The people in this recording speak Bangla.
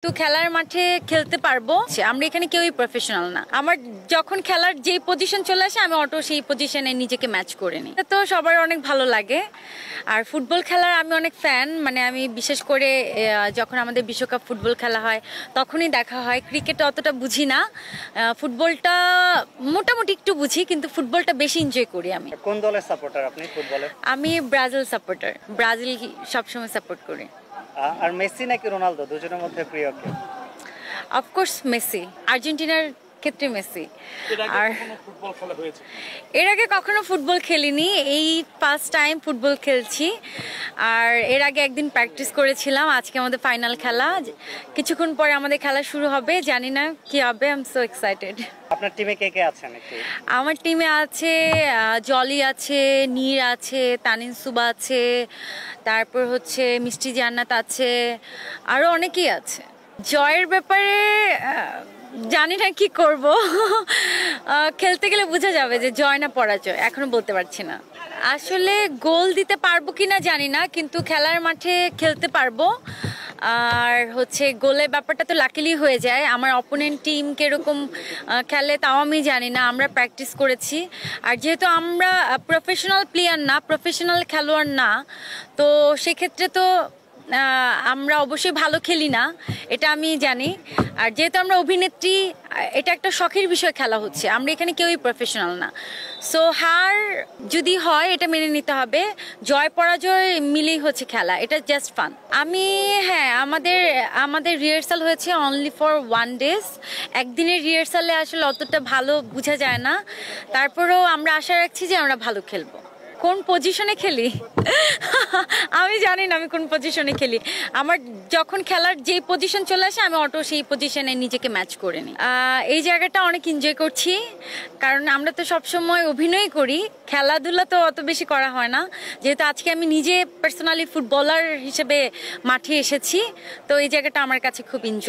তো খেলার মাঠে খেলতে পারবো, আমরা এখানে কেউই প্রফেশনাল না। আমার যখন খেলার যে পজিশন চলে আসে আমি অটো সেই পজিশনে নিজেকে ম্যাচ করে নিই। তো সবার অনেক ভালো লাগে। আর ফুটবল খেলার আমি অনেক ফ্যান, মানে আমি বিশেষ করে যখন আমাদের বিশ্বকাপ ফুটবল খেলা হয় তখনই দেখা হয়। ক্রিকেট অতটা বুঝি না, ফুটবলটা মোটামুটি একটু বুঝি, কিন্তু ফুটবলটা বেশি এনজয় করি। আমি কোন দলের সাপোর্টার আপনি ফুটবলে? আমি ব্রাজিল সাপোর্টার, ব্রাজিল সবসময় সাপোর্ট করি। আর মেসি নাকি রোনালদো, দুজনের মধ্যে প্রিয় কে? অফকোর্স মেসি, আর্জেন্টিনার ক্ষেত্রে মেসি। আর এর আগে কখনো ফুটবল খেলিনি, এই ফার্স্ট টাইম ফুটবল খেলছি। আর এর আগে একদিন প্র্যাকটিস করেছিলাম। আজকে আমাদের ফাইনাল খেলা, কিছুক্ষণ পরে আমাদের খেলা শুরু হবে, জানি না কি হবে। I am so excited. আপনার টিমে কে কে আছেন? আমার টিমে আছে জলি আছে, নীর আছে, তানিন সুবা আছে, তারপর হচ্ছে মিষ্টি জান্নাত আছে, আরো অনেকেই আছে। জয়ের ব্যাপারে জানি না কি করব, খেলতে গেলে বোঝা যাবে যে জয় না পরাজয়, এখনো বলতে পারছি না। আসলে গোল দিতে পারবো কিনা জানি না, কিন্তু খেলার মাঠে খেলতে পারবো। আর হচ্ছে গোলের ব্যাপারটা তো লাকিলি হয়ে যায়। আমার অপোনেন্ট টিম কিরকম খেলে তাও আমি জানি না, আমরা প্র্যাকটিস করেছি। আর যেহেতু আমরা প্রফেশনাল প্লেয়ার না, প্রফেশনাল খেলোয়াড় না, তো সেক্ষেত্রে তো আমরা অবশ্যই ভালো খেলি না, এটা আমি জানি। আর যেহেতু আমরা অভিনেত্রী, এটা একটা শখের বিষয় খেলা হচ্ছে, আমরা এখানে কেউই প্রফেশনাল না। সো হার যদি হয় এটা মেনে নিতে হবে, জয় পরাজয় মিলেই হচ্ছে খেলা, এটা জাস্ট ফান। আমাদের রিহার্সাল হয়েছে অনলি ফর 1 ডেজ। একদিনের রিহার্সালে আসলে অতটা ভালো বোঝা যায় না, তারপরেও আমরা আশা রাখছি যে আমরা ভালো খেলবো। কোন পজিশনে খেলি আমি জানি না আমি কোন পজিশনে খেলি। আমার যখন খেলার যে পজিশন চলে আসে আমি অটো সেই পজিশনে নিজেকে ম্যাচ করে নিই। এই জায়গাটা অনেক এনজয় করছি, কারণ আমরা তো সবসময় অভিনয় করি, খেলাধুলা তো অত বেশি করা হয় না। যেহেতু আজকে আমি নিজে পার্সোনালি ফুটবলার হিসেবে মাঠে এসেছি, তো এই জায়গাটা আমার কাছে খুব এনজয়।